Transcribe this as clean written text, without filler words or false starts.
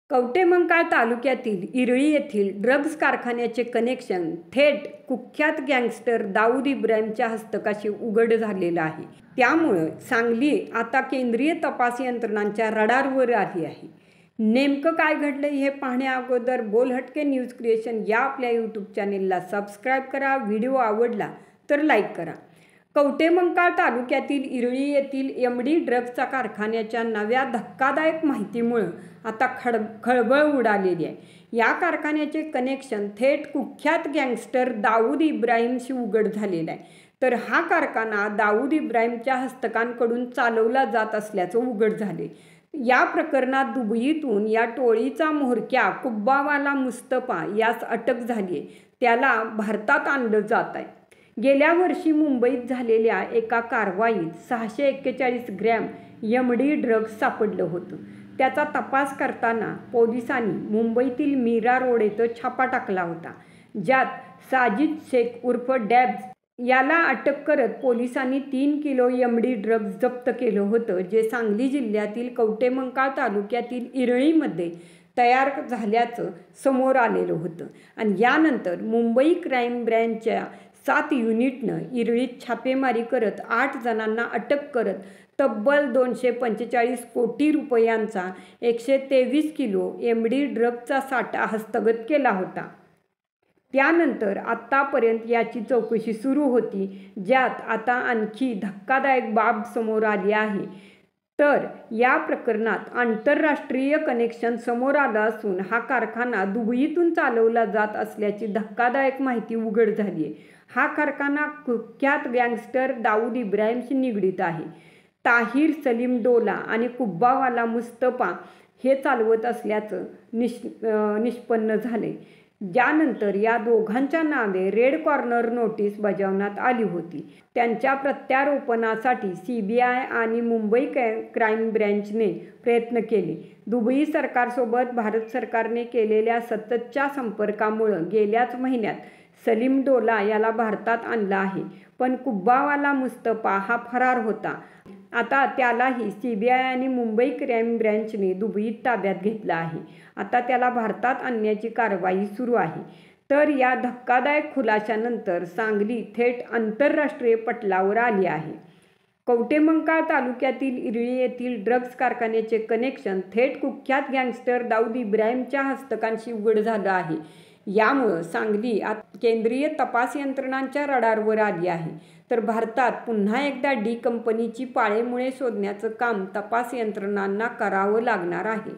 कवटेमंकाळ तालुक्यातील इरळी येथील ड्रग्ज कारखान्याचे कनेक्शन थेट कुख्यात गँगस्टर दाऊद इब्राहिमच्या हस्तकाशी उघड झालेलं आहे। त्यामुळे सांगली आता केंद्रीय तपास यंत्रणांच्या रडारवर आली आहे। नेमकं काय घडलं हे पाहण्याअगोदर बोलहटके न्यूज क्रिएशन या आपल्या यूट्यूब चॅनेलला सबस्क्राईब करा। व्हिडिओ आवडला तर लाईक करा। कवटेमंकाळ तालुक्यातील इरळी येथील MD ड्रग्जच्या कारखान्याच्या नव्या धक्कादायक माहितीमुळे आता खळबळ उडालेली आहे। या कारखान्याचे कनेक्शन थेट कुख्यात गँगस्टर दाऊद इब्राहिमशी उघड झालेला आहे। तर हा कारखाना दाऊद इब्राहिमच्या हस्तकांकडून चालवला जात असल्याचं उघड झाले। या प्रकरणात दुबईतून या टोळीचा म्होरक्या कुब्बावाला मुस्तफा यास अटक झाली आहे। त्याला भारतात आणलं जात आहे। गेल्या वर्षी मुंबईत झालेल्या एका कारवाईत 641 ग्रॅम MD ड्रग्ज सापडलं होतं। त्याचा तपास करताना पोलिसांनी मुंबईतील मीरा रोड येथे छापा टाकला होता, ज्यात साजिद शेख उर्फ डॅब्स याला अटक करत पोलिसांनी 3 किलो MD ड्रग्ज जप्त केलं होतं, जे सांगली जिल्ह्यातील कवटेमंकाळ तालुक्यातील इरळीमध्ये तयार झाल्याचं समोर आलेलं होतं। आणि यानंतर मुंबई क्राईम ब्रँचच्या 7 युनिटनं इरळीत छापेमारी करत 8 जणांना अटक करत तब्बल 245 कोटी रुपयांचा 123 किलो MD ड्रग्जचा साठा हस्तगत केला होता। त्यानंतर आत्तापर्यंत याची चौकशी सुरू होती, ज्यात आता आणखी धक्कादायक बाब समोर आली आहे। तर या प्रकरणात आंतरराष्ट्रीय कनेक्शन समोर आलं असून हा कारखाना दुबईतून चालवला जात असल्याची धक्कादायक माहिती उघड झाली आहे। हा कारखाना कुख्यात गँगस्टर दाऊद इब्राहिमशी निगडीत आहे। ताहिर सलीम डोला आणि कुब्बावाला मुस्तफा हे चालवत असल्याचं निष्पन्न झाले। ज्यानंतर या दोघांच्या नावे रेड कॉर्नर नोटीस बजावण्यात आली होती। त्यांच्या प्रत्यारोपणासाठी CBI आणि मुंबई क्राईम ब्रँचने प्रयत्न केले। दुबई सरकारसोबत भारत सरकारने केलेल्या सततच्या संपर्कामुळे गेल्याच महिन्यात सलीम डोला याला भारतात आणलं आहे, पण कुब्बावाला मुस्तफा हा फरार होता। आता त्यालाही CBI आणि मुंबई क्राईम ब्रँचने दुबईत ताब्यात घेतलं आहे। आता त्याला भारतात आणण्याची कारवाई सुरू आहे। तर या धक्कादायक खुलाशानंतर सांगली थेट आंतरराष्ट्रीय पटलावर आली आहे। कवटेमंकाळ तालुक्यातील इरळी येथील ड्रग्ज कारखान्याचे कनेक्शन थेट कुख्यात गँगस्टर दाऊद इब्राहिमच्या हस्तकांशी उघड झालं आहे। यामुळे सांगली केंद्रीय तपास यंत्रणांच्या रडारवर आली आहे। तर भारतात पुन्हा एकदा डी कंपनीची पाळेमुळे शोधण्याचं काम तपास यंत्रणांना करावं लागणार आहे।